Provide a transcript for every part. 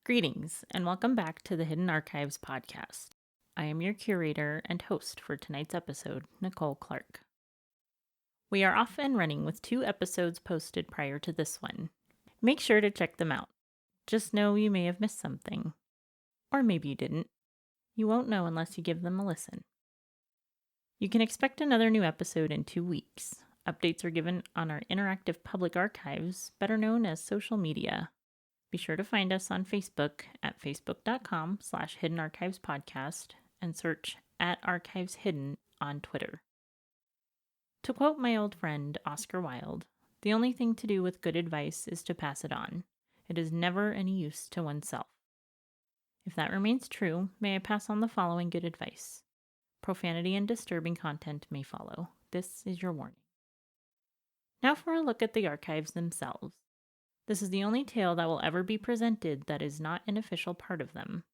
Greetings, and welcome back to the Hidden Archives podcast. I am your curator and host for tonight's episode, Nicole Clark. We are off and running with 2 episodes posted prior to this one. Make sure to check them out. Just know you may have missed something. Or maybe you didn't. You won't know unless you give them a listen. You can expect another new episode in 2 weeks. Updates are given on our interactive public archives, better known as social media. Be sure to find us on Facebook at facebook.com/Hidden Archives Podcast and search @ArchivesHidden on Twitter. To quote my old friend Oscar Wilde, the only thing to do with good advice is to pass it on. It is never any use to oneself. If that remains true, may I pass on the following good advice. Profanity and disturbing content may follow. This is your warning. Now for a look at the archives themselves. This is the only tale that will ever be presented that is not an official part of them.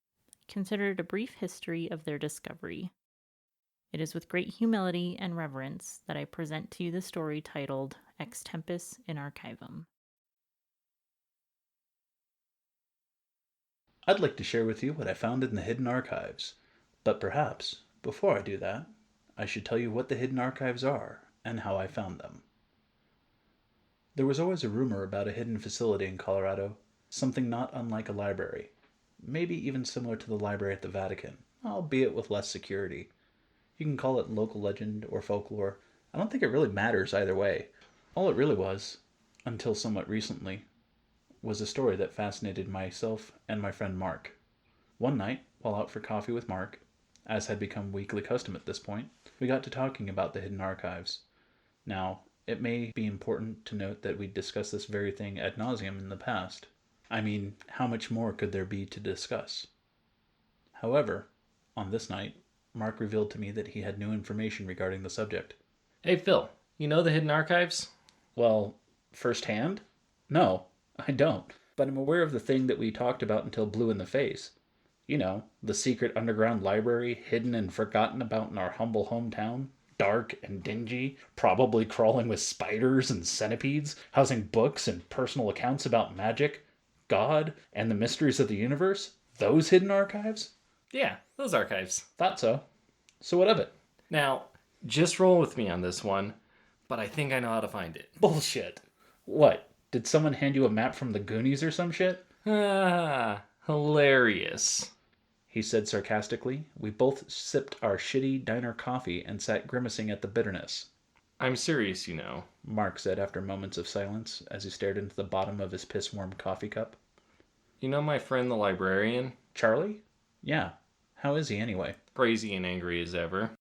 Consider it a brief history of their discovery. It is with great humility and reverence that I present to you the story titled Tempus In Archivum. I'd like to share with you what I found in the Hidden Archives, but perhaps, before I do that, I should tell you what the Hidden Archives are and how I found them. There was always a rumor about a hidden facility in Colorado, something not unlike a library, maybe even similar to the library at the Vatican, albeit with less security. You can call it local legend or folklore. I don't think it really matters either way. All it really was, until somewhat recently, was a story that fascinated myself and my friend Mark. One night, while out for coffee with Mark, as had become weekly custom at this point, we got to talking about the Hidden Archives. Now, it may be important to note that we discussed this very thing ad nauseum in the past. I mean, how much more could there be to discuss? However, on this night, Mark revealed to me that he had new information regarding the subject. Hey Phil, you know the Hidden Archives? Well, firsthand? No, I don't. But I'm aware of the thing that we talked about until blue in the face. You know, the secret underground library hidden and forgotten about in our humble hometown. Dark and dingy, probably crawling with spiders and centipedes, housing books and personal accounts about magic, God, and the mysteries of the universe? Those hidden archives? Yeah, those archives. Thought so. So what of it? Now, just roll with me on this one, but I think I know how to find it. Bullshit. What? Did someone hand you a map from the Goonies or some shit? Ah, hilarious. He said sarcastically. We both sipped our shitty diner coffee and sat grimacing at the bitterness. I'm serious, you know. Mark said after moments of silence as he stared into the bottom of his piss-warm coffee cup. You know my friend the librarian? Charlie? Yeah. How is he anyway? Crazy and angry as ever.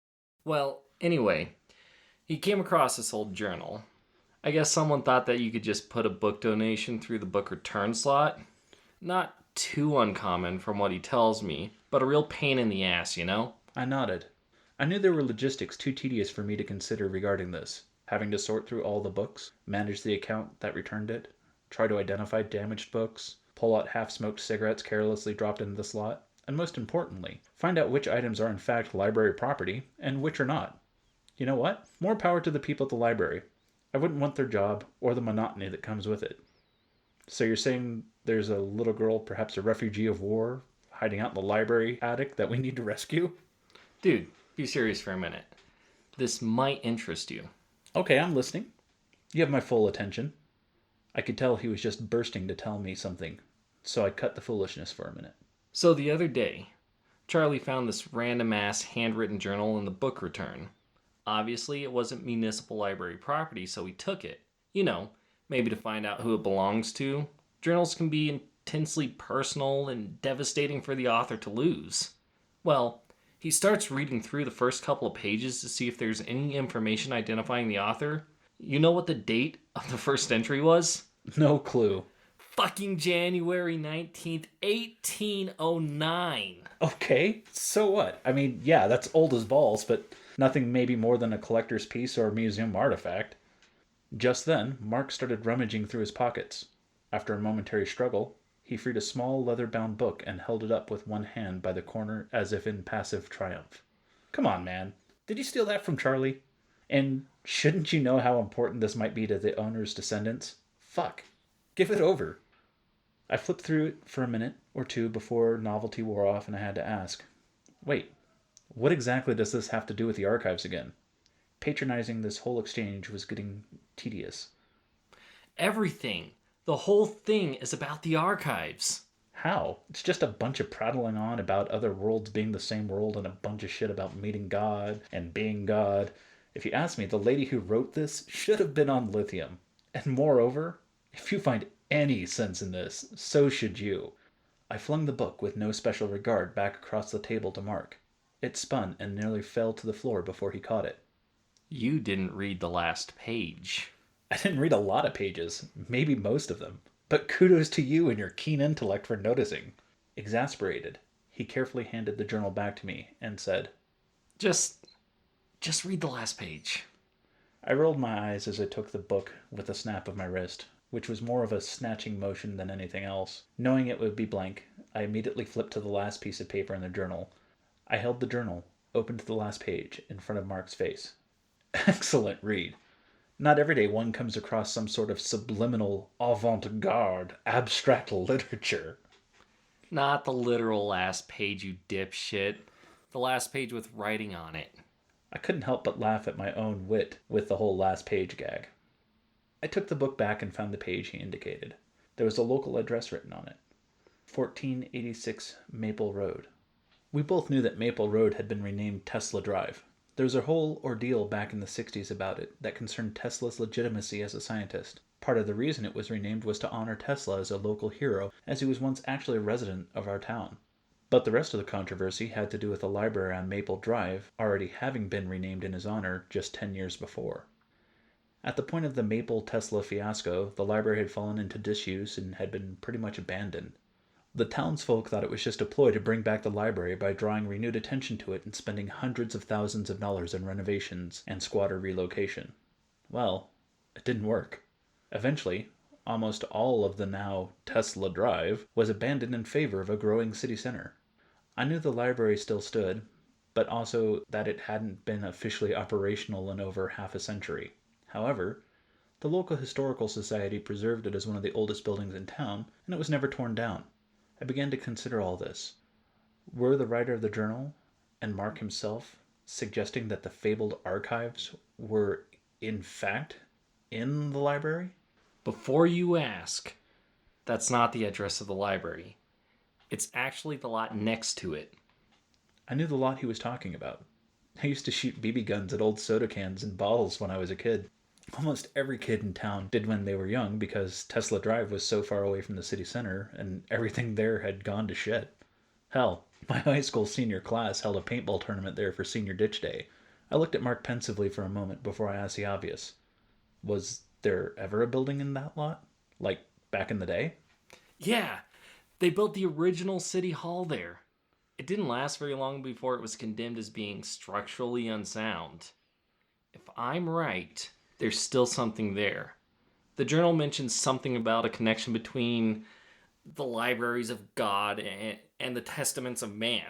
Well, anyway, he came across this old journal. I guess someone thought that you could just put a book donation through the book return slot. Not too uncommon from what he tells me, but a real pain in the ass, you know? I nodded. I knew there were logistics too tedious for me to consider regarding this. Having to sort through all the books, manage the account that returned it, try to identify damaged books, pull out half-smoked cigarettes carelessly dropped into the slot, and most importantly, find out which items are in fact library property and which are not. You know what? More power to the people at the library. I wouldn't want their job or the monotony that comes with it. So you're saying there's a little girl, perhaps a refugee of war, hiding out in the library attic that we need to rescue? Dude, be serious for a minute. This might interest you. Okay, I'm listening. You have my full attention. I could tell he was just bursting to tell me something, so I cut the foolishness for a minute. So the other day, Charlie found this random-ass handwritten journal in the book return. Obviously, it wasn't municipal library property, so he took it. You know, maybe to find out who it belongs to. Journals can be intensely personal and devastating for the author to lose. Well, he starts reading through the first couple of pages to see if there's any information identifying the author. You know what the date of the first entry was? No clue. Fucking January 19th, 1809. Okay, so what? I mean, yeah, that's old as balls, but nothing maybe more than a collector's piece or a museum artifact. Just then, Mark started rummaging through his pockets. After a momentary struggle, he freed a small leather-bound book and held it up with one hand by the corner as if in passive triumph. Come on, man. Did you steal that from Charlie? And shouldn't you know how important this might be to the owner's descendants? Fuck. Give it over. I flipped through it for a minute or two before novelty wore off and I had to ask, wait, what exactly does this have to do with the archives again? Patronizing this whole exchange was getting tedious. Everything. The whole thing is about the archives. How? It's just a bunch of prattling on about other worlds being the same world and a bunch of shit about meeting God and being God. If you ask me, the lady who wrote this should have been on lithium. And moreover, if you find any sense in this, so should you. I flung the book with no special regard back across the table to Mark. It spun and nearly fell to the floor before he caught it. You didn't read the last page. I didn't read a lot of pages, maybe most of them, but kudos to you and your keen intellect for noticing. Exasperated, he carefully handed the journal back to me and said, Just read the last page. I rolled my eyes as I took the book with a snap of my wrist, which was more of a snatching motion than anything else. Knowing it would be blank, I immediately flipped to the last piece of paper in the journal. I held the journal, open to the last page, in front of Mark's face. Excellent read. Not every day one comes across some sort of subliminal, avant-garde, abstract literature. Not the literal last page, you dipshit. The last page with writing on it. I couldn't help but laugh at my own wit with the whole last page gag. I took the book back and found the page he indicated. There was a local address written on it. 1486 Maple Road. We both knew that Maple Road had been renamed Tesla Drive. There was a whole ordeal back in the 60s about it that concerned Tesla's legitimacy as a scientist. Part of the reason it was renamed was to honor Tesla as a local hero, as he was once actually a resident of our town. But the rest of the controversy had to do with the library on Maple Drive already having been renamed in his honor just 10 years before. At the point of the Maple Tesla fiasco, the library had fallen into disuse and had been pretty much abandoned. The townsfolk thought it was just a ploy to bring back the library by drawing renewed attention to it and spending hundreds of thousands of dollars in renovations and squatter relocation. Well, it didn't work. Eventually, almost all of the now Tesla Drive was abandoned in favor of a growing city center. I knew the library still stood, but also that it hadn't been officially operational in over half a century. However, the local historical society preserved it as one of the oldest buildings in town, and it was never torn down. I began to consider all this. Were the writer of the journal, and Mark himself, suggesting that the fabled archives were, in fact, in the library? Before you ask, that's not the address of the library. It's actually the lot next to it. I knew the lot he was talking about. I used to shoot BB guns at old soda cans and bottles when I was a kid. Almost every kid in town did when they were young because Tesla Drive was so far away from the city center and everything there had gone to shit. Hell, my high school senior class held a paintball tournament there for senior ditch day. I looked at Mark pensively for a moment before I asked the obvious. Was there ever a building in that lot? Like back in the day? Yeah, they built the original city hall there. It didn't last very long before it was condemned as being structurally unsound. If I'm right, there's still something there. The journal mentions something about a connection between the libraries of God and the testaments of man.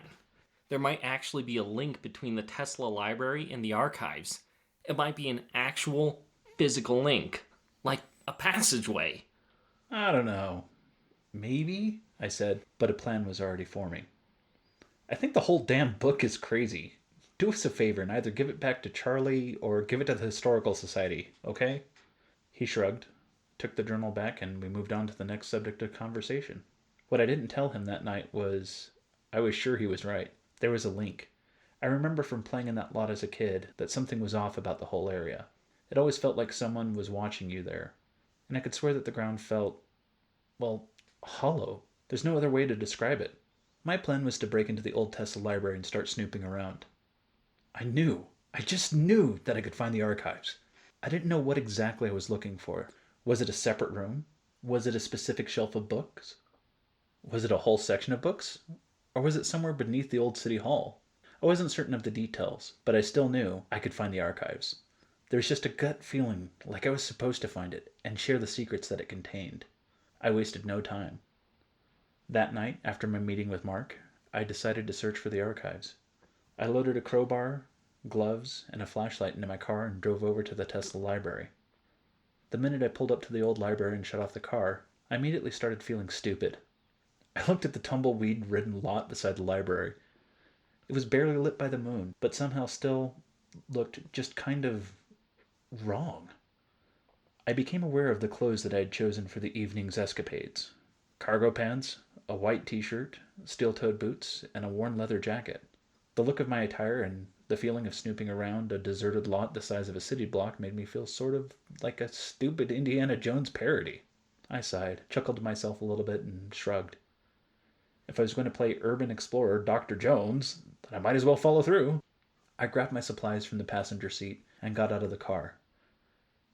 There might actually be a link between the Tesla library and the archives. It might be an actual physical link, like a passageway. I don't know. Maybe, I said, but a plan was already forming. I think the whole damn book is crazy. Do us a favor and either give it back to Charlie or give it to the Historical Society, okay? He shrugged, took the journal back, and we moved on to the next subject of conversation. What I didn't tell him that night was I was sure he was right. There was a link. I remember from playing in that lot as a kid that something was off about the whole area. It always felt like someone was watching you there. And I could swear that the ground felt, well, hollow. There's no other way to describe it. My plan was to break into the old Tesla library and start snooping around. I just knew that I could find the archives. I didn't know what exactly I was looking for. Was it a separate room? Was it a specific shelf of books? Was it a whole section of books? Or was it somewhere beneath the old city hall? I wasn't certain of the details, but I still knew I could find the archives. There was just a gut feeling like I was supposed to find it and share the secrets that it contained. I wasted no time. That night, after my meeting with Mark, I decided to search for the archives. I loaded a crowbar, gloves, and a flashlight into my car and drove over to the Tesla library. The minute I pulled up to the old library and shut off the car, I immediately started feeling stupid. I looked at the tumbleweed-ridden lot beside the library. It was barely lit by the moon, but somehow still looked just kind of wrong. I became aware of the clothes that I had chosen for the evening's escapades. Cargo pants, a white t-shirt, steel-toed boots, and a worn leather jacket. The look of my attire and the feeling of snooping around a deserted lot the size of a city block made me feel sort of like a stupid Indiana Jones parody. I sighed, chuckled to myself a little bit, and shrugged. If I was going to play urban explorer Dr. Jones, then I might as well follow through. I grabbed my supplies from the passenger seat and got out of the car.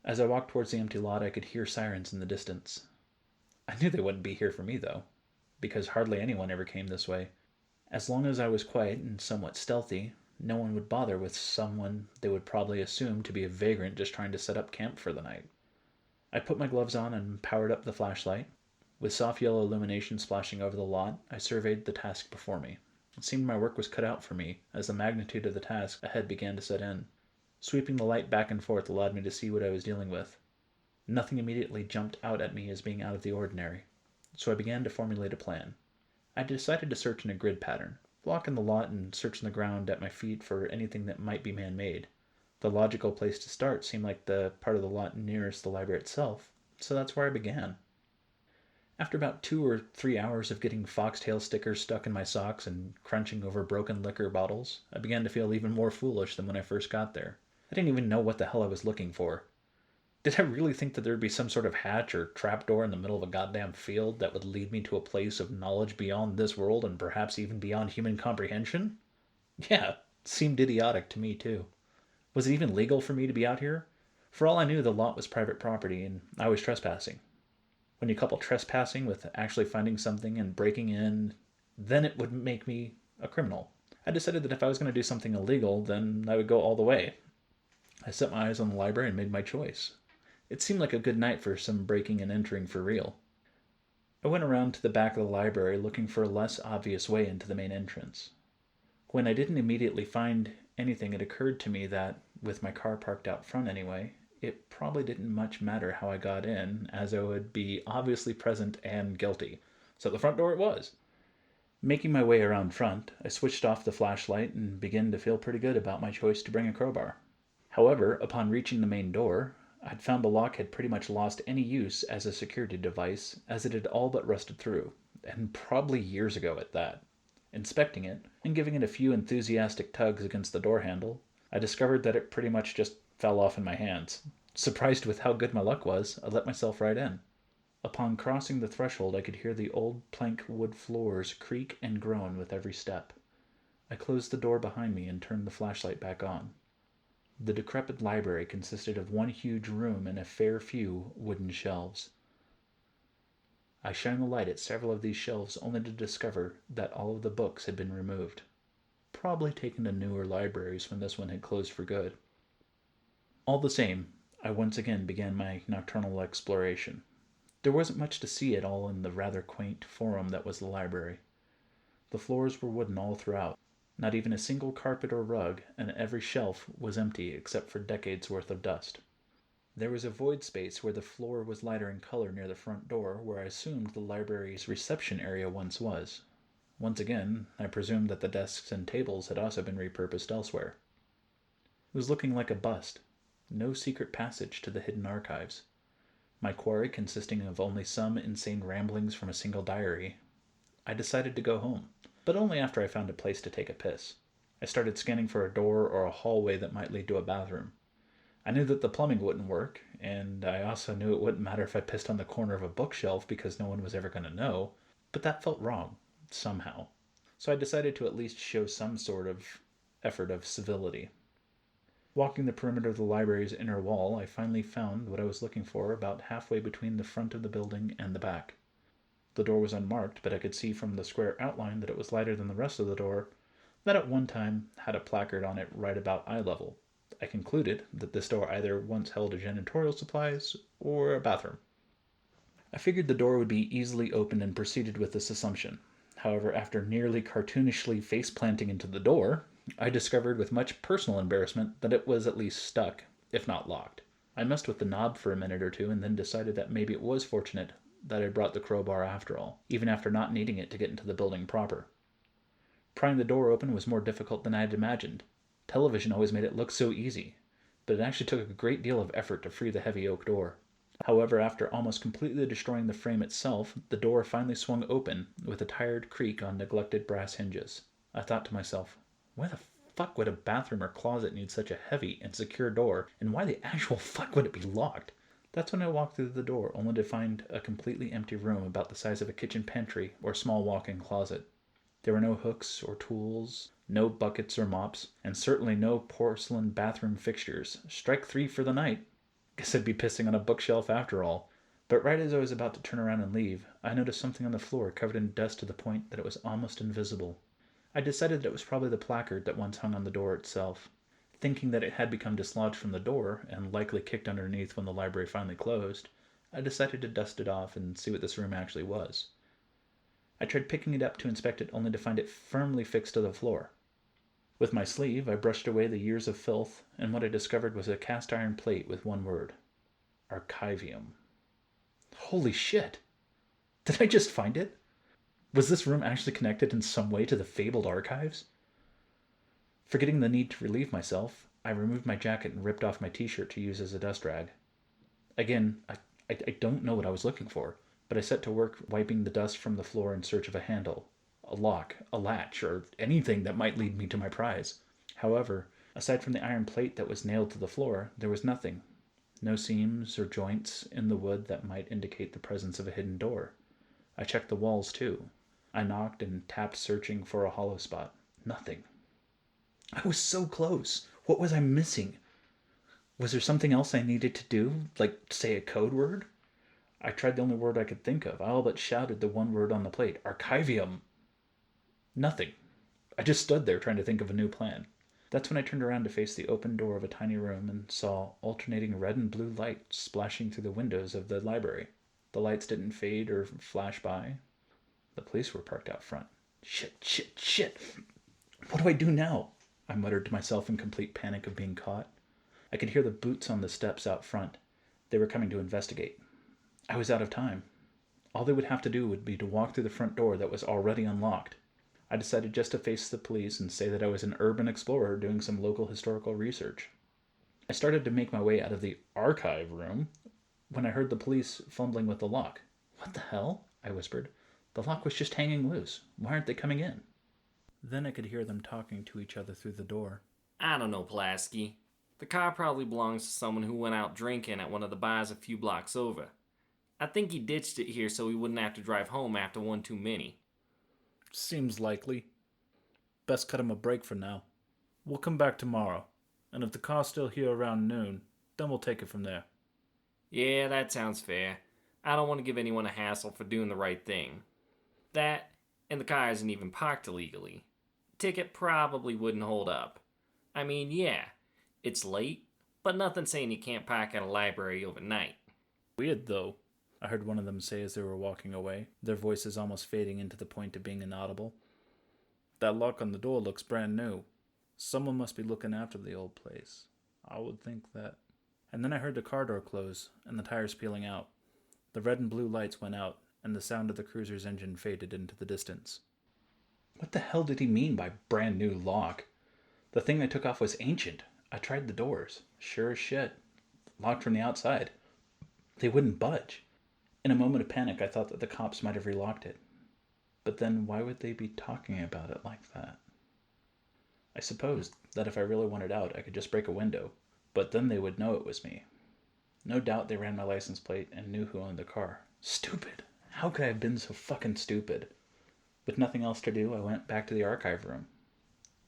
As I walked towards the empty lot, I could hear sirens in the distance. I knew they wouldn't be here for me, though, because hardly anyone ever came this way. As long as I was quiet and somewhat stealthy, no one would bother with someone they would probably assume to be a vagrant just trying to set up camp for the night. I put my gloves on and powered up the flashlight. With soft yellow illumination splashing over the lot, I surveyed the task before me. It seemed my work was cut out for me, as the magnitude of the task ahead began to set in. Sweeping the light back and forth allowed me to see what I was dealing with. Nothing immediately jumped out at me as being out of the ordinary, so I began to formulate a plan. I decided to search in a grid pattern, walk in the lot and search on the ground at my feet for anything that might be man-made. The logical place to start seemed like the part of the lot nearest the library itself, so that's where I began. After about 2 or 3 hours of getting foxtail stickers stuck in my socks and crunching over broken liquor bottles, I began to feel even more foolish than when I first got there. I didn't even know what the hell I was looking for. Did I really think that there'd be some sort of hatch or trapdoor in the middle of a goddamn field that would lead me to a place of knowledge beyond this world and perhaps even beyond human comprehension? Yeah, it seemed idiotic to me too. Was it even legal for me to be out here? For all I knew, the lot was private property and I was trespassing. When you couple trespassing with actually finding something and breaking in, then it would make me a criminal. I decided that if I was going to do something illegal, then I would go all the way. I set my eyes on the library and made my choice. It seemed like a good night for some breaking and entering for real. I went around to the back of the library looking for a less obvious way into the main entrance. When I didn't immediately find anything, it occurred to me that, with my car parked out front anyway, it probably didn't much matter how I got in, as I would be obviously present and guilty. So the front door it was. Making my way around front, I switched off the flashlight and began to feel pretty good about my choice to bring a crowbar. However, upon reaching the main door, I'd found the lock had pretty much lost any use as a security device, as it had all but rusted through, and probably years ago at that. Inspecting it, and giving it a few enthusiastic tugs against the door handle, I discovered that it pretty much just fell off in my hands. Surprised with how good my luck was, I let myself right in. Upon crossing the threshold, I could hear the old plank wood floors creak and groan with every step. I closed the door behind me and turned the flashlight back on. The decrepit library consisted of one huge room and a fair few wooden shelves. I shined the light at several of these shelves only to discover that all of the books had been removed. Probably taken to newer libraries when this one had closed for good. All the same, I once again began my nocturnal exploration. There wasn't much to see at all in the rather quaint forum that was the library. The floors were wooden all throughout. Not even a single carpet or rug, and every shelf was empty except for decades' worth of dust. There was a void space where the floor was lighter in color near the front door, where I assumed the library's reception area once was. Once again, I presumed that the desks and tables had also been repurposed elsewhere. It was looking like a bust. No secret passage to the hidden archives. My quarry consisting of only some insane ramblings from a single diary. I decided to go home, but only after I found a place to take a piss. I started scanning for a door or a hallway that might lead to a bathroom. I knew that the plumbing wouldn't work, and I also knew it wouldn't matter if I pissed on the corner of a bookshelf because no one was ever going to know, but that felt wrong, somehow. So I decided to at least show some sort of effort of civility. Walking the perimeter of the library's inner wall, I finally found what I was looking for about halfway between the front of the building and the back. The door was unmarked, but I could see from the square outline that it was lighter than the rest of the door, that at one time had a placard on it right about eye level. I concluded that this door either once held janitorial supplies or a bathroom. I figured the door would be easily opened and proceeded with this assumption. However, after nearly cartoonishly face-planting into the door, I discovered with much personal embarrassment that it was at least stuck, if not locked. I messed with the knob for a minute or two and then decided that maybe it was fortunate that I brought the crowbar after all, even after not needing it to get into the building proper. Prying the door open was more difficult than I had imagined. Television always made it look so easy, but it actually took a great deal of effort to free the heavy oak door. However, after almost completely destroying the frame itself, the door finally swung open with a tired creak on neglected brass hinges. I thought to myself, why the fuck would a bathroom or closet need such a heavy and secure door, and why the actual fuck would it be locked? That's when I walked through the door, only to find a completely empty room about the size of a kitchen pantry or small walk-in closet. There were no hooks or tools, no buckets or mops, and certainly no porcelain bathroom fixtures. Strike 3 for the night. Guess I'd be pissing on a bookshelf after all. But right as I was about to turn around and leave, I noticed something on the floor covered in dust to the point that it was almost invisible. I decided that it was probably the placard that once hung on the door itself. Thinking that it had become dislodged from the door, and likely kicked underneath when the library finally closed, I decided to dust it off and see what this room actually was. I tried picking it up to inspect it, only to find it firmly fixed to the floor. With my sleeve, I brushed away the years of filth, and what I discovered was a cast iron plate with one word: Archivium. Holy shit! Did I just find it? Was this room actually connected in some way to the fabled archives? Forgetting the need to relieve myself, I removed my jacket and ripped off my t-shirt to use as a dust rag. Again, I don't know what I was looking for, but I set to work wiping the dust from the floor in search of a handle, a lock, a latch, or anything that might lead me to my prize. However, aside from the iron plate that was nailed to the floor, there was nothing. No seams or joints in the wood that might indicate the presence of a hidden door. I checked the walls too. I knocked and tapped, searching for a hollow spot. Nothing. I was so close. What was I missing? Was there something else I needed to do, like say a code word? I tried the only word I could think of. I all but shouted the one word on the plate: Archivium. Nothing. I just stood there trying to think of a new plan. That's when I turned around to face the open door of a tiny room and saw alternating red and blue light splashing through the windows of the library. The lights didn't fade or flash by. The police were parked out front. Shit. What do I do now? I muttered to myself in complete panic of being caught. I could hear the boots on the steps out front. They were coming to investigate. I was out of time. All they would have to do would be to walk through the front door that was already unlocked. I decided just to face the police and say that I was an urban explorer doing some local historical research. I started to make my way out of the archive room when I heard the police fumbling with the lock. What the hell? I whispered. The lock was just hanging loose. Why aren't they coming in? Then I could hear them talking to each other through the door. I don't know, Pulaski. The car probably belongs to someone who went out drinking at one of the bars a few blocks over. I think he ditched it here so he wouldn't have to drive home after one too many. Seems likely. Best cut him a break for now. We'll come back tomorrow, and if the car's still here around noon, then we'll take it from there. Yeah, that sounds fair. I don't want to give anyone a hassle for doing the right thing. That, and the car isn't even parked illegally. Ticket probably wouldn't hold up. I mean, yeah, it's late, but nothing saying you can't park at a library overnight. Weird, though, I heard one of them say as they were walking away, their voices almost fading into the point of being inaudible. That lock on the door looks brand new. Someone must be looking after the old place. I would think that. And then I heard the car door close and the tires peeling out. The red and blue lights went out, and the sound of the cruiser's engine faded into the distance. What the hell did he mean by brand new lock? The thing I took off was ancient. I tried the doors. Sure as shit. Locked from the outside. They wouldn't budge. In a moment of panic, I thought that the cops might have relocked it. But then why would they be talking about it like that? I supposed that if I really wanted out, I could just break a window, but then they would know it was me. No doubt they ran my license plate and knew who owned the car. Stupid. How could I have been so fucking stupid? With nothing else to do, I went back to the archive room.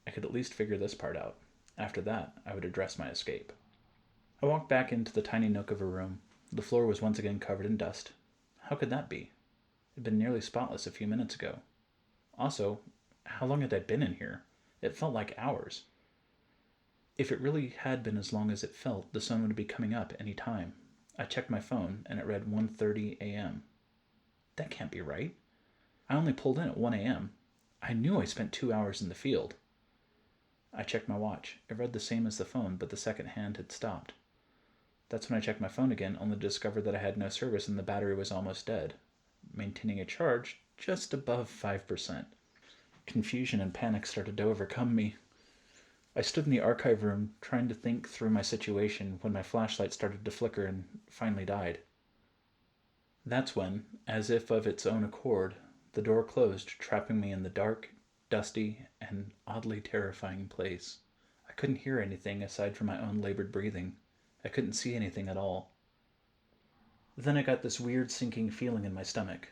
I could at least figure this part out. After that, I would address my escape. I walked back into the tiny nook of a room. The floor was once again covered in dust. How could that be? It had been nearly spotless a few minutes ago. Also, how long had I been in here? It felt like hours. If it really had been as long as it felt, the sun would be coming up any time. I checked my phone, and it read 1:30 a.m. That can't be right. I only pulled in at 1 a.m. I knew I spent 2 hours in the field. I checked my watch. It read the same as the phone, but the second hand had stopped. That's when I checked my phone again, only to discover that I had no service and the battery was almost dead, maintaining a charge just above 5%. Confusion and panic started to overcome me. I stood in the archive room trying to think through my situation when my flashlight started to flicker and finally died. That's when, as if of its own accord, the door closed, trapping me in the dark, dusty, and oddly terrifying place. I couldn't hear anything aside from my own labored breathing. I couldn't see anything at all. Then I got this weird sinking feeling in my stomach.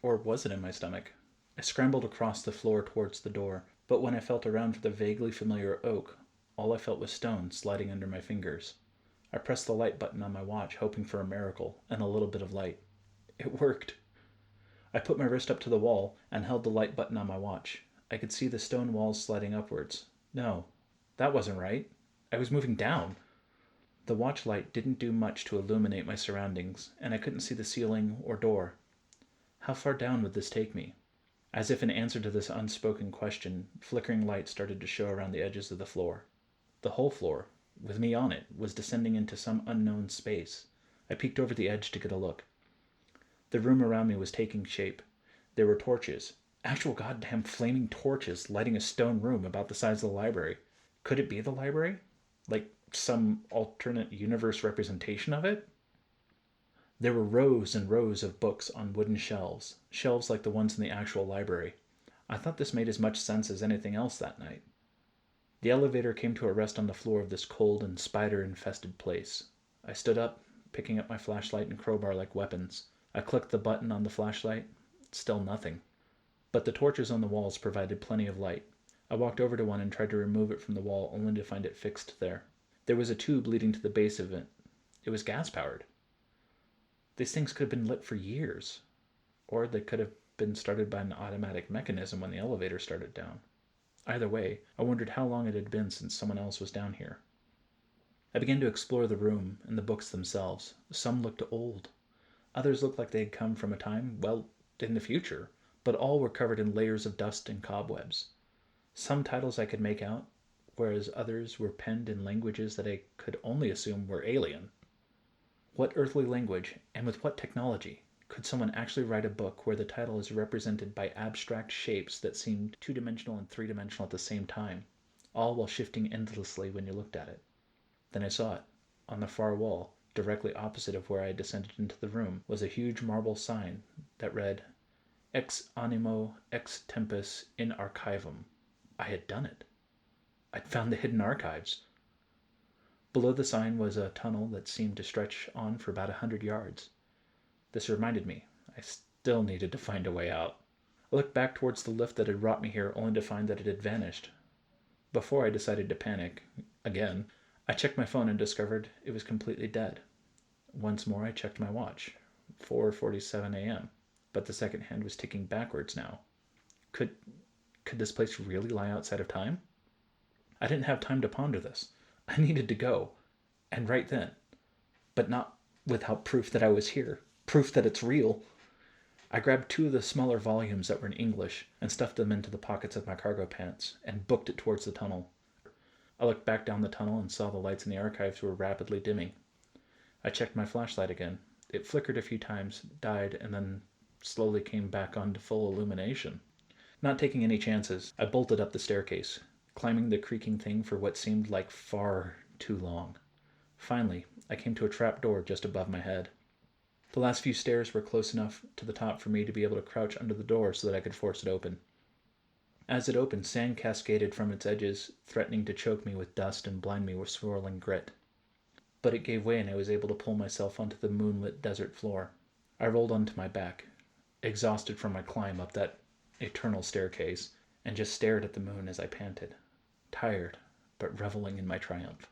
Or was it in my stomach? I scrambled across the floor towards the door, but when I felt around for the vaguely familiar oak, all I felt was stone sliding under my fingers. I pressed the light button on my watch, hoping for a miracle and a little bit of light. It worked. I put my wrist up to the wall and held the light button on my watch. I could see the stone walls sliding upwards. No, that wasn't right. I was moving down. The watch light didn't do much to illuminate my surroundings, and I couldn't see the ceiling or door. How far down would this take me? As if in answer to this unspoken question, flickering light started to show around the edges of the floor. The whole floor, with me on it, was descending into some unknown space. I peeked over the edge to get a look. The room around me was taking shape. There were torches, actual goddamn flaming torches, lighting a stone room about the size of the library. Could it be the library? Like some alternate universe representation of it? There were rows and rows of books on wooden shelves, shelves like the ones in the actual library. I thought this made as much sense as anything else that night. The elevator came to a rest on the floor of this cold and spider-infested place. I stood up, picking up my flashlight and crowbar like weapons. I clicked the button on the flashlight. Still nothing. But the torches on the walls provided plenty of light. I walked over to one and tried to remove it from the wall, only to find it fixed there. There was a tube leading to the base of it. It was gas-powered. These things could have been lit for years. Or they could have been started by an automatic mechanism when the elevator started down. Either way, I wondered how long it had been since someone else was down here. I began to explore the room and the books themselves. Some looked old. Others looked like they had come from a time, well, in the future, but all were covered in layers of dust and cobwebs. Some titles I could make out, whereas others were penned in languages that I could only assume were alien. What earthly language, and with what technology, could someone actually write a book where the title is represented by abstract shapes that seemed two-dimensional and three-dimensional at the same time, all while shifting endlessly when you looked at it? Then I saw it. On the far wall, directly opposite of where I had descended into the room, was a huge marble sign that read, Ex animo ex tempus in archivum. I had done it. I'd found the hidden archives. Below the sign was a tunnel that seemed to stretch on for about 100 yards. This reminded me, I still needed to find a way out. I looked back towards the lift that had brought me here, only to find that it had vanished. Before I decided to panic, again, I checked my phone and discovered it was completely dead. Once more I checked my watch. 4:47 a.m. But the second hand was ticking backwards now. Could this place really lie outside of time? I didn't have time to ponder this. I needed to go. And right then. But not without proof that I was here. Proof that it's real. I grabbed 2 of the smaller volumes that were in English and stuffed them into the pockets of my cargo pants and booked it towards the tunnel. I looked back down the tunnel and saw the lights in the archives were rapidly dimming. I checked my flashlight again. It flickered a few times, died, and then slowly came back on to full illumination. Not taking any chances, I bolted up the staircase, climbing the creaking thing for what seemed like far too long. Finally, I came to a trap door just above my head. The last few stairs were close enough to the top for me to be able to crouch under the door so that I could force it open. As it opened, sand cascaded from its edges, threatening to choke me with dust and blind me with swirling grit. But it gave way and I was able to pull myself onto the moonlit desert floor. I rolled onto my back, exhausted from my climb up that eternal staircase, and just stared at the moon as I panted, tired, but reveling in my triumph.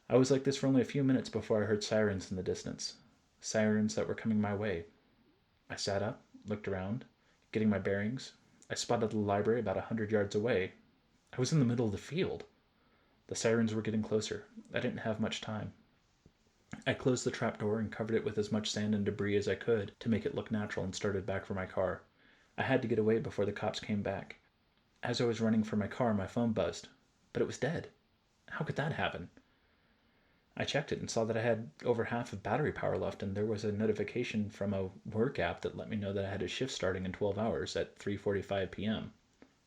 I was like this for only a few minutes before I heard sirens in the distance, sirens that were coming my way. I sat up, looked around, getting my bearings. I spotted the library about 100 yards away. I was in the middle of the field. The sirens were getting closer. I didn't have much time. I closed the trapdoor and covered it with as much sand and debris as I could to make it look natural and started back for my car. I had to get away before the cops came back. As I was running for my car, my phone buzzed, but it was dead. How could that happen? I checked it and saw that I had over half of battery power left, and there was a notification from a work app that let me know that I had a shift starting in 12 hours at 3:45 p.m.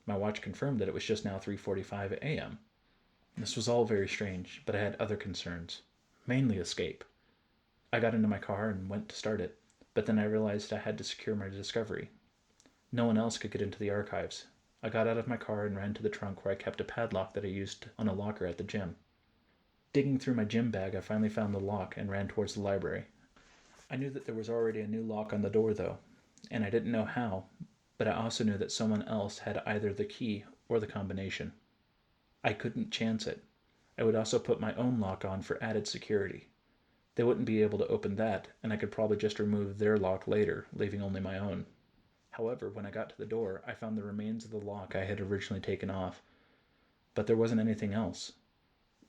My watch confirmed that it was just now 3:45 a.m. This was all very strange, but I had other concerns, mainly escape. I got into my car and went to start it, but then I realized I had to secure my discovery. No one else could get into the archives. I got out of my car and ran to the trunk where I kept a padlock that I used on a locker at the gym. Digging through my gym bag, I finally found the lock and ran towards the library. I knew that there was already a new lock on the door, though, and I didn't know how, but I also knew that someone else had either the key or the combination. I couldn't chance it. I would also put my own lock on for added security. They wouldn't be able to open that, and I could probably just remove their lock later, leaving only my own. However, when I got to the door, I found the remains of the lock I had originally taken off, but there wasn't anything else.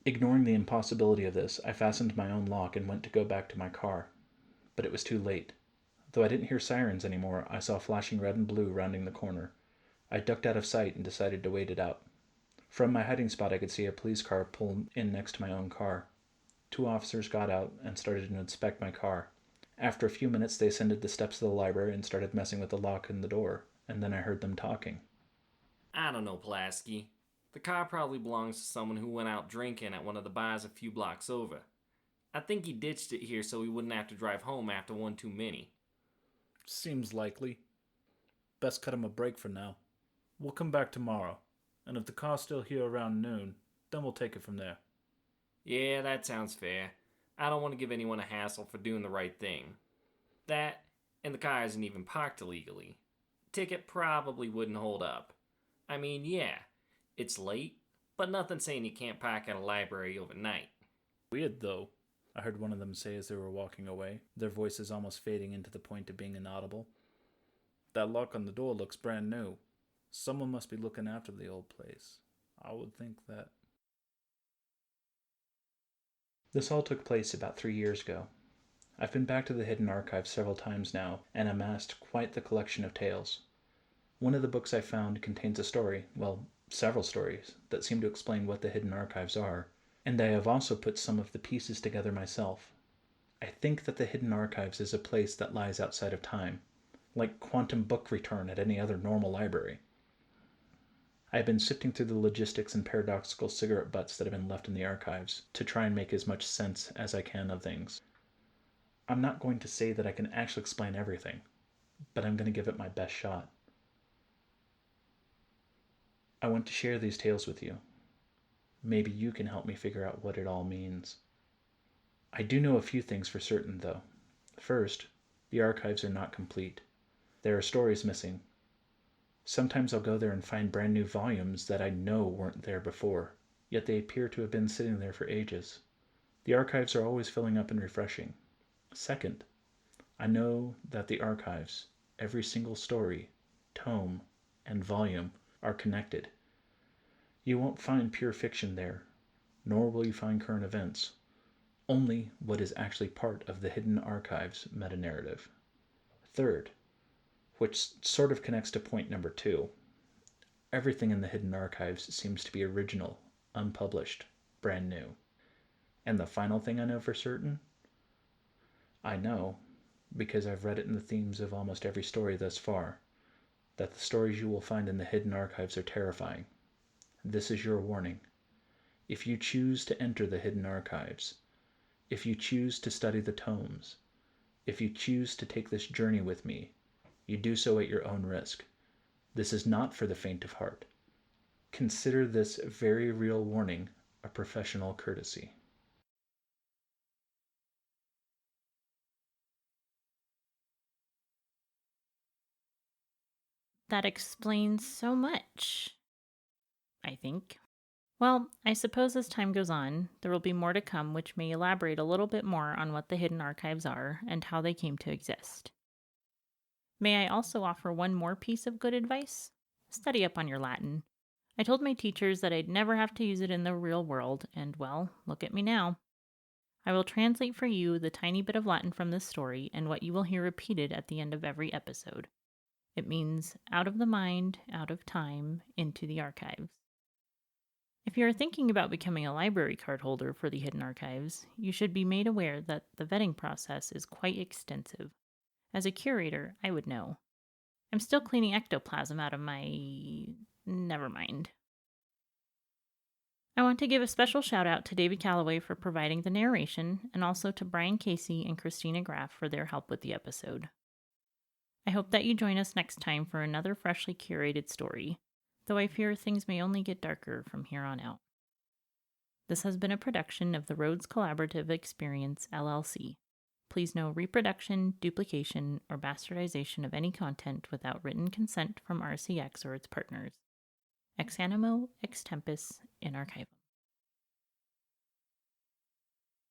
Ignoring the impossibility of this, I fastened my own lock and went to go back to my car. But it was too late. Though I didn't hear sirens anymore, I saw flashing red and blue rounding the corner. I ducked out of sight and decided to wait it out. From my hiding spot, I could see a police car pull in next to my own car. 2 officers got out and started to inspect my car. After a few minutes, they ascended the steps of the library and started messing with the lock in the door, and then I heard them talking. I don't know, Pulaski. The car probably belongs to someone who went out drinking at one of the bars a few blocks over. I think he ditched it here so he wouldn't have to drive home after one too many. Seems likely. Best cut him a break for now. We'll come back tomorrow, and if the car's still here around noon, then we'll take it from there. Yeah, that sounds fair. I don't want to give anyone a hassle for doing the right thing. That, and the car isn't even parked illegally. Ticket probably wouldn't hold up. I mean, yeah, it's late, but nothing saying you can't park at a library overnight. Weird, though, I heard one of them say as they were walking away, their voices almost fading into the point of being inaudible. That lock on the door looks brand new. Someone must be looking after the old place. I would think that. This all took place about 3 years ago. I've been back to the Hidden Archive several times now and amassed quite the collection of tales. One of the books I found contains a story, well, several stories, that seem to explain what the Hidden Archives are, and I have also put some of the pieces together myself. I think that the Hidden Archives is a place that lies outside of time, like quantum book return at any other normal library. I have been sifting through the logistics and paradoxical cigarette butts that have been left in the archives to try and make as much sense as I can of things. I'm not going to say that I can actually explain everything, but I'm going to give it my best shot. I want to share these tales with you. Maybe you can help me figure out what it all means. I do know a few things for certain, though. First, the archives are not complete. There are stories missing. Sometimes I'll go there and find brand new volumes that I know weren't there before, yet they appear to have been sitting there for ages. The archives are always filling up and refreshing. Second, I know that the archives, every single story, tome, and volume, are connected. You won't find pure fiction there, nor will you find current events. Only what is actually part of the Hidden Archives meta-narrative. Third, which sort of connects to point number 2, everything in the Hidden Archives seems to be original, unpublished, brand new. And the final thing I know for certain? I know, because I've read it in the themes of almost every story thus far, that the stories you will find in the Hidden Archives are terrifying. This is your warning. If you choose to enter the Hidden Archives, if you choose to study the tomes, if you choose to take this journey with me, you do so at your own risk. This is not for the faint of heart. Consider this very real warning a professional courtesy. That explains so much, I think. Well, I suppose as time goes on, there will be more to come which may elaborate a little bit more on what the Hidden Archives are and how they came to exist. May I also offer one more piece of good advice? Study up on your Latin. I told my teachers that I'd never have to use it in the real world, and well, look at me now. I will translate for you the tiny bit of Latin from this story and what you will hear repeated at the end of every episode. It means out of the mind, out of time, into the archives. If you are thinking about becoming a library card holder for the Hidden Archives, you should be made aware that the vetting process is quite extensive. As a curator, I would know. I'm still cleaning ectoplasm out of my... never mind. I want to give a special shout out to David Calloway for providing the narration, and also to Brian Casey and Christina Graff for their help with the episode. I hope that you join us next time for another freshly curated story, though I fear things may only get darker from here on out. This has been a production of the Rhodes Collaborative Experience, LLC. Please no reproduction, duplication, or bastardization of any content without written consent from RCX or its partners. Ex animo, ex tempus, in archivum.